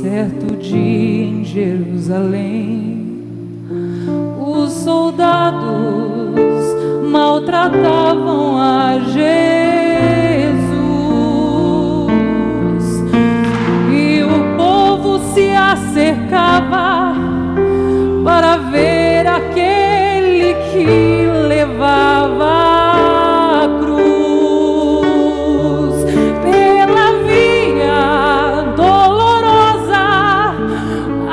Certo dia em Jerusalém, os soldados maltratavam a Jesus, e o povo se acercava para ver aquele que levava a cruz pela via dolorosa.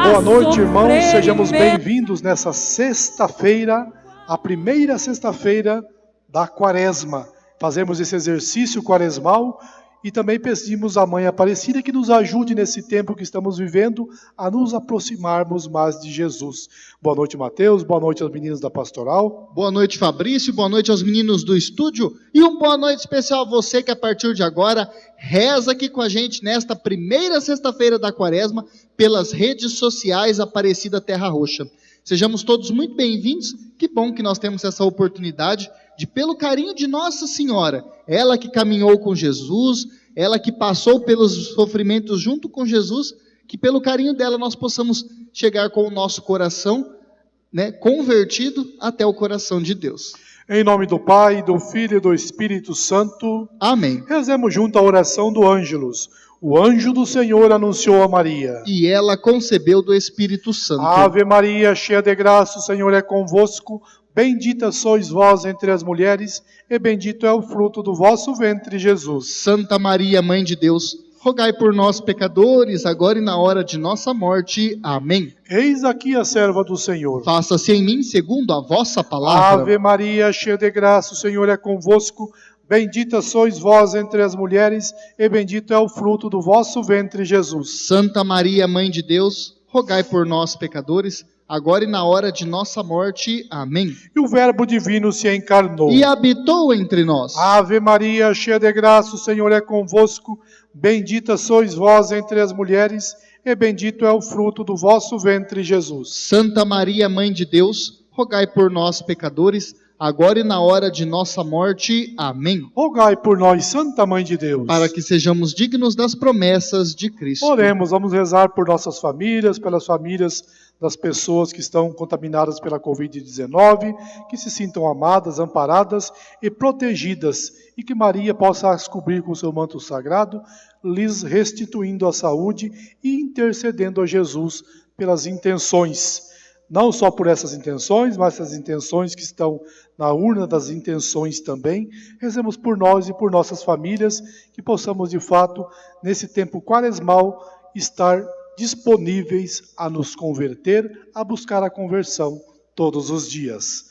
Boa noite, irmãos, sejamos bem-vindos nessa sexta-feira, a primeira sexta-feira da Quaresma. Fazemos esse exercício quaresmal e também pedimos à Mãe Aparecida que nos ajude nesse tempo que estamos vivendo a nos aproximarmos mais de Jesus. Boa noite, Mateus, boa noite aos meninos da Pastoral. Boa noite, Fabrício, boa noite aos meninos do estúdio e uma boa noite especial a você que a partir de agora reza aqui com a gente nesta primeira sexta-feira da Quaresma pelas redes sociais Aparecida Terra Roxa. Sejamos todos muito bem-vindos, que bom que nós temos essa oportunidade de, pelo carinho de Nossa Senhora, ela que caminhou com Jesus, ela que passou pelos sofrimentos junto com Jesus, que pelo carinho dela nós possamos chegar com o nosso coração, convertido até o coração de Deus. Em nome do Pai, do Filho e do Espírito Santo. Amém. Rezemos junto a oração do Ângelus. O anjo do Senhor anunciou a Maria. E ela concebeu do Espírito Santo. Ave Maria, cheia de graça, o Senhor é convosco. Bendita sois vós entre as mulheres, e bendito é o fruto do vosso ventre, Jesus. Santa Maria, Mãe de Deus, rogai por nós, pecadores, agora e na hora de nossa morte. Amém. Eis aqui a serva do Senhor. Faça-se em mim segundo a vossa palavra. Ave Maria, cheia de graça, o Senhor é convosco. Bendita sois vós entre as mulheres, e bendito é o fruto do vosso ventre, Jesus. Santa Maria, Mãe de Deus, rogai por nós, pecadores, agora e na hora de nossa morte. Amém. E o Verbo divino se encarnou e habitou entre nós. Ave Maria, cheia de graça, o Senhor é convosco. Bendita sois vós entre as mulheres, e bendito é o fruto do vosso ventre, Jesus. Santa Maria, Mãe de Deus, rogai por nós, pecadores, agora e na hora de nossa morte. Amém. Rogai por nós, Santa Mãe de Deus, para que sejamos dignos das promessas de Cristo. Oremos, vamos rezar por nossas famílias, pelas famílias das pessoas que estão contaminadas pela Covid-19, que se sintam amadas, amparadas e protegidas, e que Maria possa as cobrir com o seu manto sagrado, lhes restituindo a saúde e intercedendo a Jesus pelas intenções. Não só por essas intenções, mas as intenções que estão na urna das intenções também. Rezemos por nós e por nossas famílias, que possamos de fato, nesse tempo quaresmal, estar disponíveis a nos converter, a buscar a conversão todos os dias.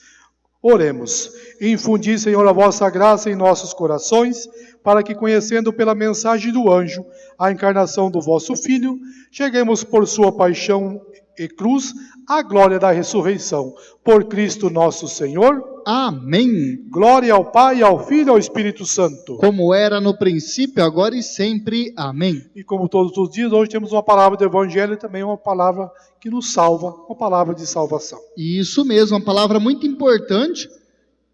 Oremos. Infundi, Senhor, a vossa graça em nossos corações, para que, conhecendo pela mensagem do anjo a encarnação do vosso Filho, cheguemos por sua paixão e cruz à glória da ressurreição. Por Cristo nosso Senhor. Amém. Glória ao Pai, ao Filho e ao Espírito Santo. Como era no princípio, agora e sempre. Amém. E como todos os dias, hoje temos uma palavra do Evangelho e também uma palavra que nos salva, uma palavra de salvação. Isso mesmo, uma palavra muito importante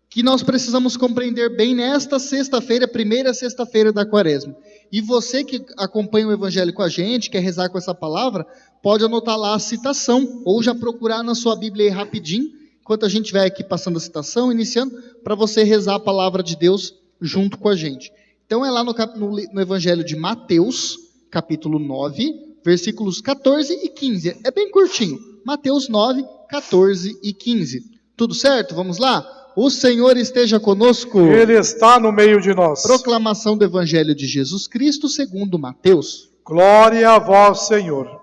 que nós precisamos compreender bem nesta sexta-feira, primeira sexta-feira da Quaresma. E você que acompanha o Evangelho com a gente, quer rezar com essa palavra, pode anotar lá a citação, ou já procurar na sua Bíblia aí rapidinho, enquanto a gente vai aqui passando a citação, iniciando, para você rezar a palavra de Deus junto com a gente. Então é lá no Evangelho de Mateus, capítulo 9, versículos 14 e 15. É bem curtinho. Mateus 9, 14 e 15. Tudo certo? Vamos lá? O Senhor esteja conosco. Ele está no meio de nós. Proclamação do Evangelho de Jesus Cristo segundo Mateus. Glória a vós, Senhor.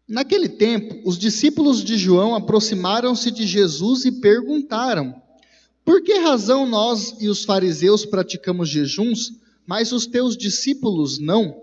Naquele tempo, os discípulos de João aproximaram-se de Jesus e perguntaram: por que razão nós e os fariseus praticamos jejuns, mas os teus discípulos não?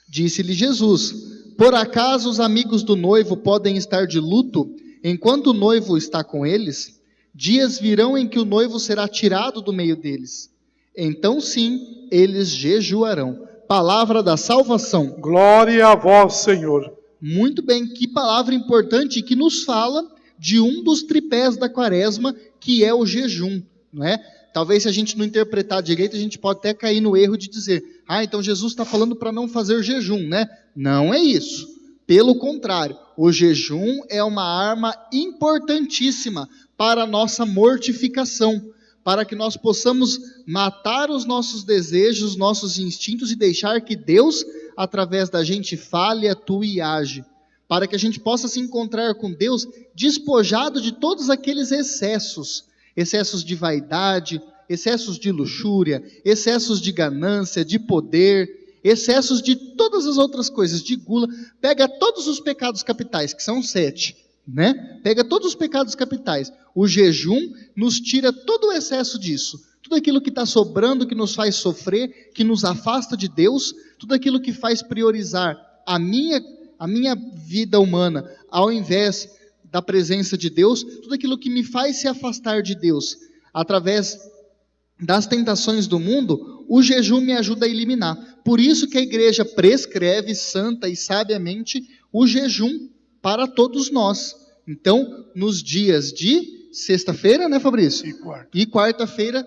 Disse-lhe Jesus: por acaso os amigos do noivo podem estar de luto enquanto o noivo está com eles? Dias virão em que o noivo será tirado do meio deles. Então sim, eles jejuarão. Palavra da salvação. Glória a vós, Senhor. Muito bem, que palavra importante que nos fala de um dos tripés da Quaresma, que é o jejum, não é? Talvez se a gente não interpretar direito, a gente pode até cair no erro de dizer, então Jesus está falando para não fazer jejum, né? Não é isso. Pelo contrário, o jejum é uma arma importantíssima para a nossa mortificação, para que nós possamos matar os nossos desejos, os nossos instintos e deixar que Deus, através da gente, fale, atue e age. Para que a gente possa se encontrar com Deus despojado de todos aqueles excessos de vaidade, excessos de luxúria, excessos de ganância, de poder, excessos de todas as outras coisas, de gula. Pega todos os pecados capitais, que são 7, né? Pega todos os pecados capitais. O jejum nos tira todo o excesso disso. Tudo aquilo que está sobrando, que nos faz sofrer, que nos afasta de Deus, tudo aquilo que faz priorizar a minha vida humana, ao invés da presença de Deus, tudo aquilo que me faz se afastar de Deus, através das tentações do mundo, o jejum me ajuda a eliminar. Por isso que a igreja prescreve santa e sabiamente o jejum para todos nós. Então, nos dias de sexta-feira, né, Fabrício? E quarta-feira,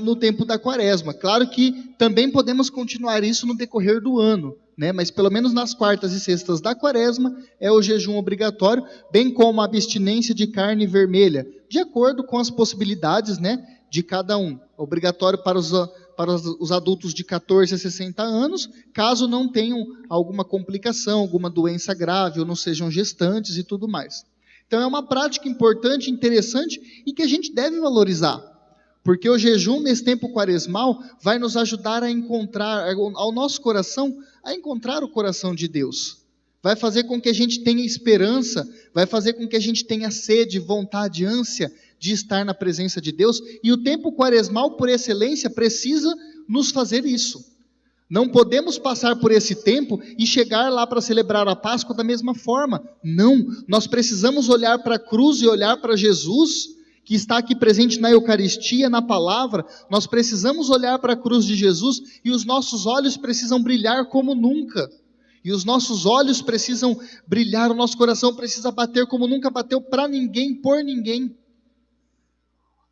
no tempo da quaresma. Claro que também podemos continuar isso no decorrer do ano, né? Mas pelo menos nas quartas e sextas da quaresma é o jejum obrigatório, bem como a abstinência de carne vermelha, de acordo com as possibilidades, né, de cada um. Obrigatório para os adultos de 14 a 60 anos, caso não tenham alguma complicação, alguma doença grave, ou não sejam gestantes e tudo mais. Então é uma prática importante, interessante e que a gente deve valorizar. Porque o jejum nesse tempo quaresmal vai nos ajudar a encontrar, ao nosso coração, a encontrar o coração de Deus. Vai fazer com que a gente tenha esperança, vai fazer com que a gente tenha sede, vontade, ânsia de estar na presença de Deus. E o tempo quaresmal, por excelência, precisa nos fazer isso. Não podemos passar por esse tempo e chegar lá para celebrar a Páscoa da mesma forma. Não, nós precisamos olhar para a cruz e olhar para Jesus, que está aqui presente na Eucaristia, na palavra. Nós precisamos olhar para a cruz de Jesus e os nossos olhos precisam brilhar como nunca. E os nossos olhos precisam brilhar, o nosso coração precisa bater como nunca bateu para ninguém, por ninguém.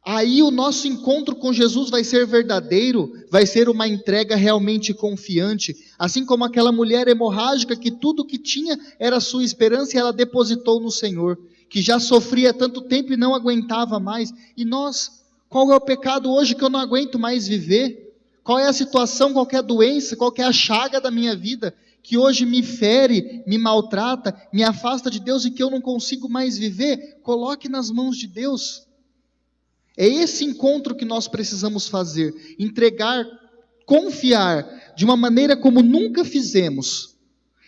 Aí o nosso encontro com Jesus vai ser verdadeiro, vai ser uma entrega realmente confiante. Assim como aquela mulher hemorrágica que tudo que tinha era sua esperança e ela depositou no Senhor, que já sofria tanto tempo e não aguentava mais. E nós, qual é o pecado hoje que eu não aguento mais viver? Qual é a situação, qual é a doença, qual é a chaga da minha vida, que hoje me fere, me maltrata, me afasta de Deus e que eu não consigo mais viver? Coloque nas mãos de Deus. É esse encontro que nós precisamos fazer, entregar, confiar, de uma maneira como nunca fizemos.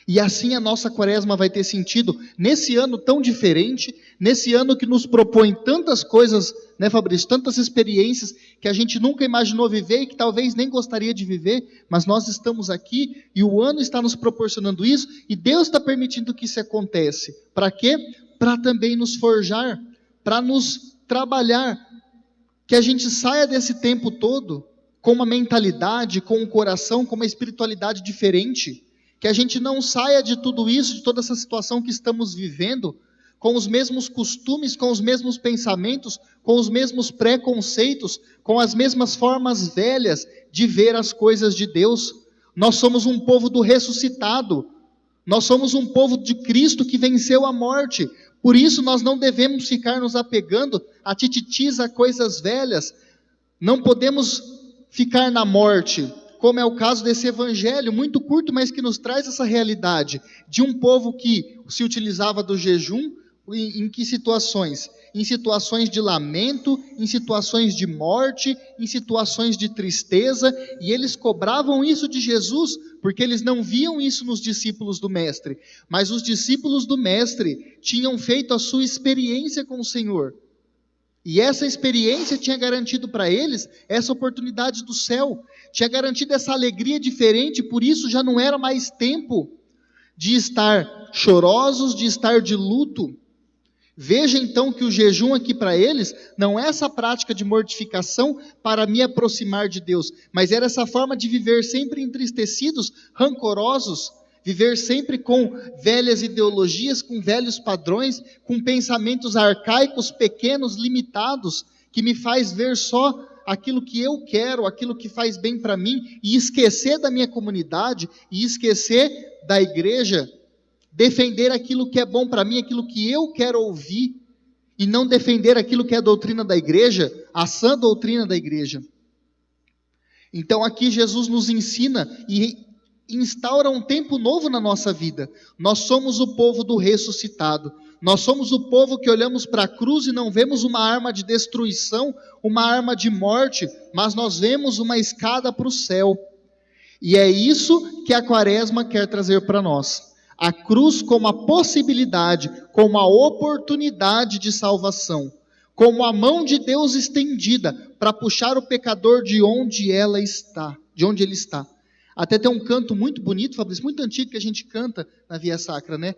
E assim a nossa quaresma vai ter sentido, nesse ano tão diferente, nesse ano que nos propõe tantas coisas, né, Fabrício, tantas experiências que a gente nunca imaginou viver e que talvez nem gostaria de viver, mas nós estamos aqui e o ano está nos proporcionando isso e Deus está permitindo que isso aconteça. Para quê? Para também nos forjar, para nos trabalhar, que a gente saia desse tempo todo com uma mentalidade, com um coração, com uma espiritualidade diferente. Que a gente não saia de tudo isso, de toda essa situação que estamos vivendo, com os mesmos costumes, com os mesmos pensamentos, com os mesmos preconceitos, com as mesmas formas velhas de ver as coisas de Deus. Nós somos um povo do ressuscitado, nós somos um povo de Cristo que venceu a morte. Por isso nós não devemos ficar nos apegando a tititis, a coisas velhas. Não podemos ficar na morte, como é o caso desse evangelho, muito curto, mas que nos traz essa realidade, de um povo que se utilizava do jejum, em que situações? Em situações de lamento, em situações de morte, em situações de tristeza, e eles cobravam isso de Jesus, porque eles não viam isso nos discípulos do Mestre, mas os discípulos do Mestre tinham feito a sua experiência com o Senhor, e essa experiência tinha garantido para eles essa oportunidade do céu, tinha garantido essa alegria diferente, por isso já não era mais tempo de estar chorosos, de estar de luto. Veja então que o jejum aqui para eles não é essa prática de mortificação para me aproximar de Deus, mas era essa forma de viver sempre entristecidos, rancorosos, viver sempre com velhas ideologias, com velhos padrões, com pensamentos arcaicos, pequenos, limitados, que me faz ver só aquilo que eu quero, aquilo que faz bem para mim, e esquecer da minha comunidade, e esquecer da igreja, defender aquilo que é bom para mim, aquilo que eu quero ouvir, e não defender aquilo que é a doutrina da igreja, a sã doutrina da igreja. Então aqui Jesus nos ensina e instaura um tempo novo na nossa vida. Nós somos o povo do ressuscitado. Nós somos o povo que olhamos para a cruz e não vemos uma arma de destruição, uma arma de morte, mas nós vemos uma escada para o céu. E é isso que a Quaresma quer trazer para nós. A cruz como a possibilidade, como a oportunidade de salvação, como a mão de Deus estendida para puxar o pecador de onde ele está. Até tem um canto muito bonito, Fabrício, muito antigo que a gente canta na Via Sacra, né?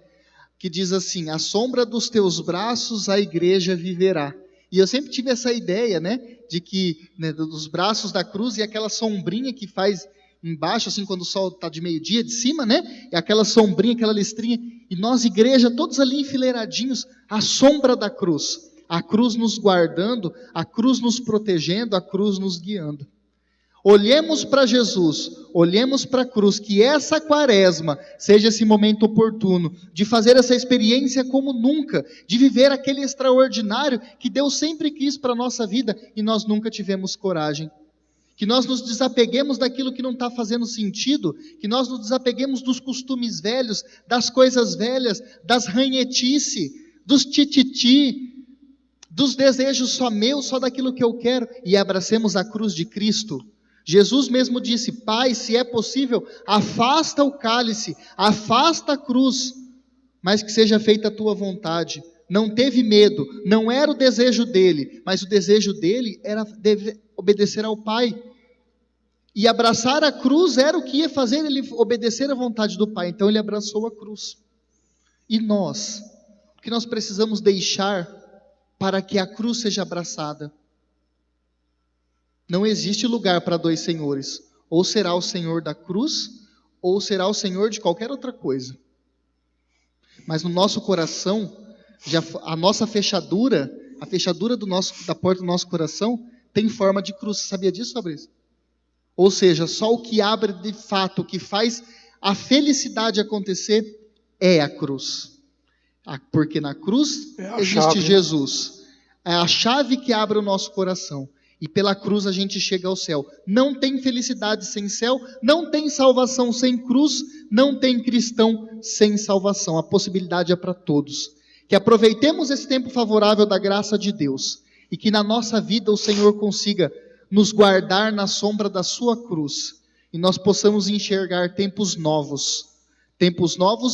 Que diz assim: à sombra dos teus braços a igreja viverá. E eu sempre tive essa ideia, né? De que, né, dos braços da cruz e aquela sombrinha que faz embaixo, assim, quando o sol está de meio-dia, de cima, né? E aquela sombrinha, aquela listrinha. E nós, igreja, todos ali enfileiradinhos, à sombra da cruz. A cruz nos guardando, a cruz nos protegendo, a cruz nos guiando. Olhemos para Jesus, olhemos para a cruz, que essa Quaresma seja esse momento oportuno de fazer essa experiência como nunca, de viver aquele extraordinário que Deus sempre quis para a nossa vida e nós nunca tivemos coragem. Que nós nos desapeguemos daquilo que não está fazendo sentido, que nós nos desapeguemos dos costumes velhos, das coisas velhas, das ranhetice, dos tititi, dos desejos só meus, só daquilo que eu quero, e abracemos a cruz de Cristo. Jesus mesmo disse: Pai, se é possível, afasta o cálice, afasta a cruz, mas que seja feita a tua vontade. Não teve medo, não era o desejo dele, mas o desejo dele era obedecer ao Pai. E abraçar a cruz era o que ia fazer ele obedecer à vontade do Pai. Então ele abraçou a cruz. E nós, o que nós precisamos deixar para que a cruz seja abraçada? Não existe lugar para dois senhores. Ou será o Senhor da cruz, ou será o Senhor de qualquer outra coisa. Mas no nosso coração, a nossa fechadura, a fechadura da porta do nosso coração, tem forma de cruz. Você sabia disso, Fabrício? Ou seja, só o que abre de fato, o que faz a felicidade acontecer, é a cruz. Porque na cruz existe Jesus. É a chave que abre o nosso coração. E pela cruz a gente chega ao céu. Não tem felicidade sem céu, não tem salvação sem cruz, não tem cristão sem salvação. A possibilidade é para todos. Que aproveitemos esse tempo favorável da graça de Deus e que na nossa vida o Senhor consiga nos guardar na sombra da sua cruz e nós possamos enxergar tempos novos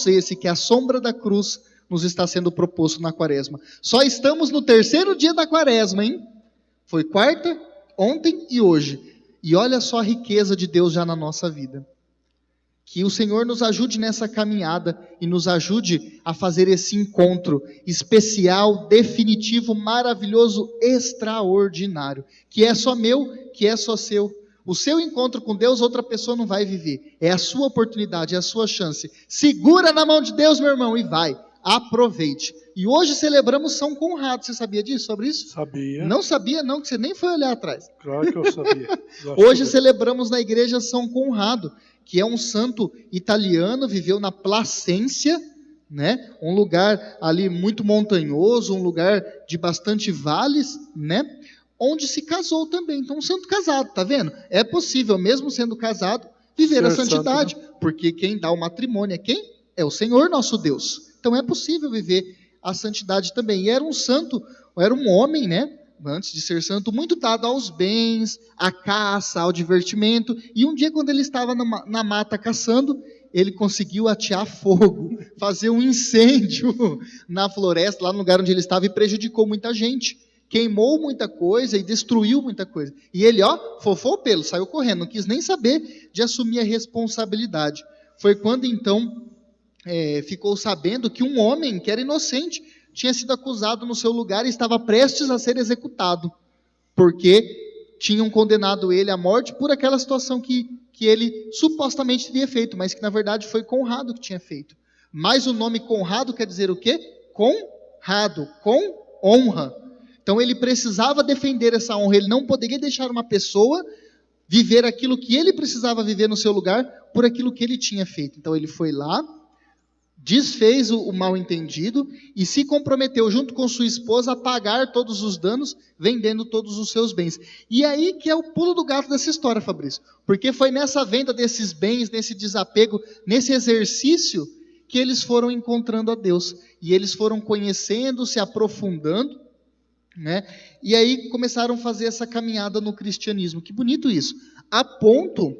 esse que a sombra da cruz nos está sendo proposto na Quaresma. Só estamos no 3º dia da Quaresma, hein? Foi quarta, ontem e hoje. E olha só a riqueza de Deus já na nossa vida. Que o Senhor nos ajude nessa caminhada e nos ajude a fazer esse encontro especial, definitivo, maravilhoso, extraordinário. Que é só meu, que é só seu. O seu encontro com Deus, outra pessoa não vai viver. É a sua oportunidade, é a sua chance. Segura na mão de Deus, meu irmão, e vai. Aproveite. E hoje celebramos São Conrado. Você sabia disso, sobre isso? Sabia. Não sabia, não, que você nem foi olhar atrás. Claro que eu sabia. Hoje celebramos na igreja São Conrado, que é um santo italiano, viveu na Placência, né? Um lugar ali muito montanhoso, um lugar de bastante vales, né? Onde se casou também. Então, um santo casado, tá vendo? É possível, mesmo sendo casado, viver a santidade, santo, né? Porque quem dá o matrimônio é quem? É o Senhor nosso Deus. Então é possível viver a santidade também. E era um santo, era um homem, né? Antes de ser santo, muito dado aos bens, à caça, ao divertimento. E um dia, quando ele estava na mata caçando, ele conseguiu atear fogo, fazer um incêndio na floresta, lá no lugar onde ele estava, e prejudicou muita gente. Queimou muita coisa e destruiu muita coisa. E ele, fofou o pelo, saiu correndo, não quis nem saber de assumir a responsabilidade. Foi quando, então, ficou sabendo que um homem, que era inocente, tinha sido acusado no seu lugar e estava prestes a ser executado, porque tinham condenado ele à morte por aquela situação que ele supostamente teria feito, mas que na verdade foi Conrado que tinha feito. Mas o nome Conrado quer dizer o quê? Conrado, com honra. Então ele precisava defender essa honra, ele não poderia deixar uma pessoa viver aquilo que ele precisava viver no seu lugar por aquilo que ele tinha feito. Então ele foi lá, desfez o mal-entendido e se comprometeu junto com sua esposa a pagar todos os danos, vendendo todos os seus bens. E aí que é o pulo do gato dessa história, Fabrício, porque foi nessa venda desses bens, nesse desapego, nesse exercício, que eles foram encontrando a Deus, e eles foram conhecendo, se aprofundando, né? E aí começaram a fazer essa caminhada no cristianismo. Que bonito isso, a ponto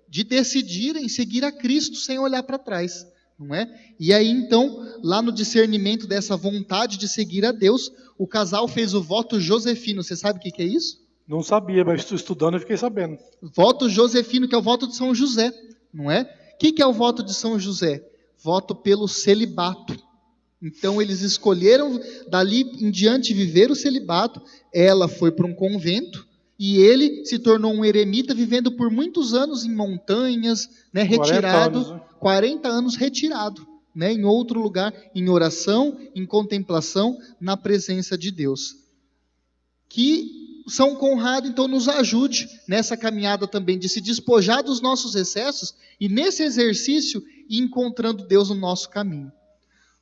de decidirem seguir a Cristo sem olhar para trás, não é? E aí então, lá no discernimento dessa vontade de seguir a Deus, o casal fez o voto josefino. Você sabe o que é isso? Não sabia, mas estou estudando e fiquei sabendo. Voto josefino, que é o voto de São José, não é? O que é o voto de São José? Voto pelo celibato. Então eles escolheram dali em diante viver o celibato. Ela foi para um convento e ele se tornou um eremita, vivendo por muitos anos em montanhas, né, retirado, 40 anos retirado, né, em outro lugar, em oração, em contemplação, na presença de Deus. Que São Conrado então nos ajude nessa caminhada também de se despojar dos nossos excessos e nesse exercício ir encontrando Deus no nosso caminho.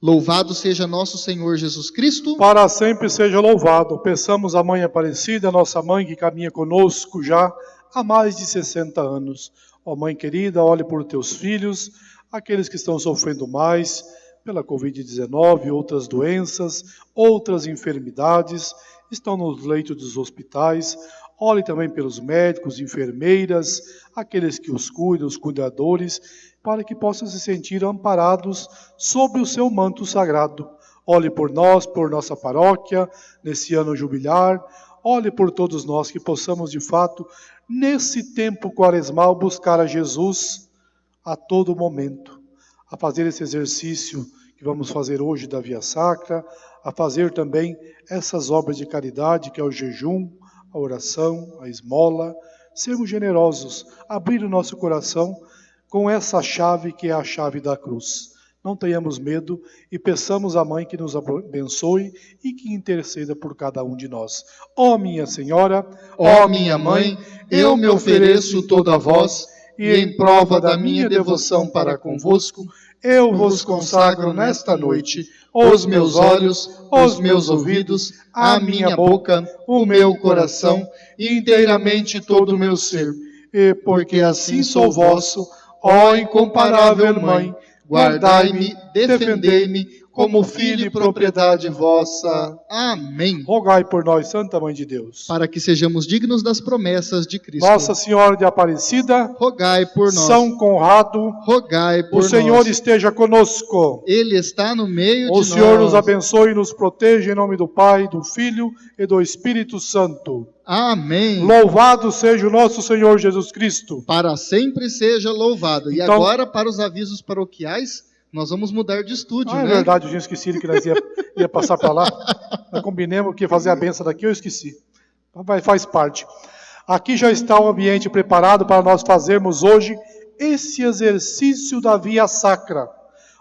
Louvado seja nosso Senhor Jesus Cristo. Para sempre seja louvado. Peçamos à Mãe Aparecida, nossa mãe que caminha conosco já há mais de 60 anos. Ó Mãe querida, olhe por teus filhos, aqueles que estão sofrendo mais pela Covid-19, outras doenças, outras enfermidades, estão nos leitos dos hospitais. Olhe também pelos médicos, enfermeiras, aqueles que os cuidam, os cuidadores, para que possam se sentir amparados sob o seu manto sagrado. Olhe por nós, por nossa paróquia, nesse ano jubilar. Olhe por todos nós, que possamos de fato, nesse tempo quaresmal, buscar a Jesus a todo momento, a fazer esse exercício que vamos fazer hoje da Via Sacra, a fazer também essas obras de caridade, que é o jejum, a oração, a esmola, sermos generosos, abrir o nosso coração com essa chave que é a chave da cruz. Não tenhamos medo e peçamos à Mãe que nos abençoe e que interceda por cada um de nós. Ó minha Senhora, ó minha Mãe, eu me ofereço toda a vós e em prova da minha devoção para convosco, eu vos consagro nesta noite os meus olhos, os meus ouvidos, a minha boca, o meu coração e inteiramente todo o meu ser. E porque assim sou vosso, ó incomparável Mãe, guardai-me, defendei-me, como filho e propriedade vossa. Amém. Rogai por nós, Santa Mãe de Deus, para que sejamos dignos das promessas de Cristo. Nossa Senhora de Aparecida, rogai por nós. São Conrado, rogai por nós. O Senhor esteja conosco. Ele está no meio de nós. O Senhor nos abençoe e nos proteja, em nome do Pai, do Filho e do Espírito Santo. Amém. Louvado seja o nosso Senhor Jesus Cristo. Para sempre seja louvado. E então, agora, para os avisos paroquiais, nós vamos mudar de estúdio, né? É verdade, eu tinha esquecido que nós ia passar para lá. Nós combinamos que ia fazer a benção daqui, eu esqueci. Mas faz parte. Aqui já está o ambiente preparado para nós fazermos hoje esse exercício da Via Sacra,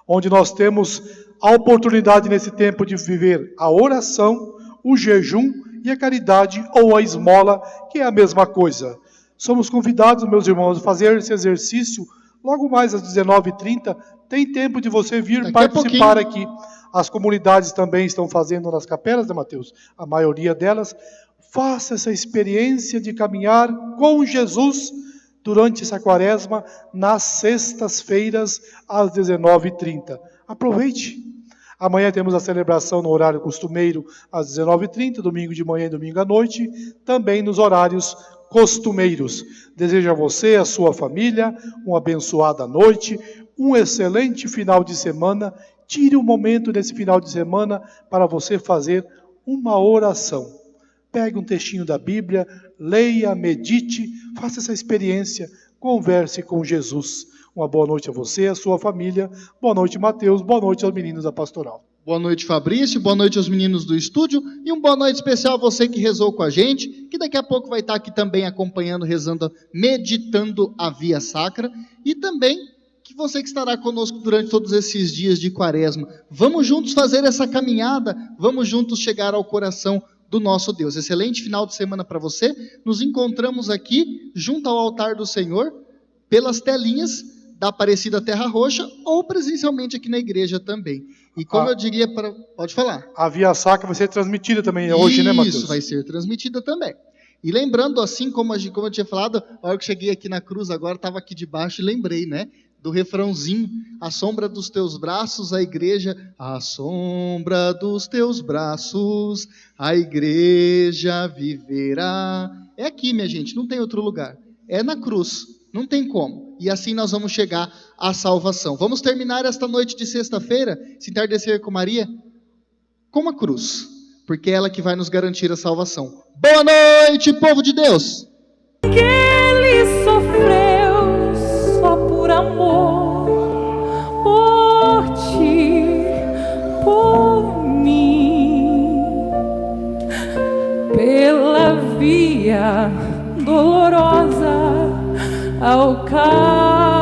onde nós temos a oportunidade nesse tempo de viver a oração, o jejum e a caridade ou a esmola, que é a mesma coisa. Somos convidados, meus irmãos, a fazer esse exercício logo mais às 19h30. Tem tempo de você vir participar aqui. As comunidades também estão fazendo nas capelas, né, Mateus? A maioria delas. Faça essa experiência de caminhar com Jesus durante essa quaresma, nas sextas-feiras, às 19h30. Aproveite. Amanhã temos a celebração no horário costumeiro, às 19h30, domingo de manhã e domingo à noite, também nos horários costumeiros. Desejo a você, a sua família, uma abençoada noite, um excelente final de semana. Tire um momento nesse final de semana para você fazer uma oração. Pegue um textinho da Bíblia, leia, medite, faça essa experiência, converse com Jesus. Uma boa noite a você, a sua família. Boa noite, Mateus. Boa noite aos meninos da Pastoral. Boa noite, Fabrício. Boa noite aos meninos do estúdio. E uma boa noite especial a você que rezou com a gente, que daqui a pouco vai estar aqui também acompanhando, rezando, meditando a Via Sacra. E também que você que estará conosco durante todos esses dias de quaresma. Vamos juntos fazer essa caminhada, vamos juntos chegar ao coração do nosso Deus. Excelente final de semana para você. Nos encontramos aqui, junto ao altar do Senhor, pelas telinhas da Aparecida Terra Roxa, ou presencialmente aqui na igreja também. E como eu diria para... Pode falar. A Via Sacra vai ser transmitida também hoje, né, Mateus? Isso, vai ser transmitida também. E lembrando, assim como eu tinha falado, a hora que cheguei aqui na cruz, agora estava aqui debaixo e lembrei, né? Do refrãozinho, à sombra dos teus braços, a igreja, à sombra dos teus braços, a igreja viverá. É aqui, minha gente, não tem outro lugar. É na cruz, não tem como. E assim nós vamos chegar à salvação. Vamos terminar esta noite de sexta-feira, se entardecer com Maria, com a cruz, porque é ela que vai nos garantir a salvação. Boa noite, povo de Deus! Que ele sofreu só por amor, por ti, por mim, pela via dolorosa ao Calvário.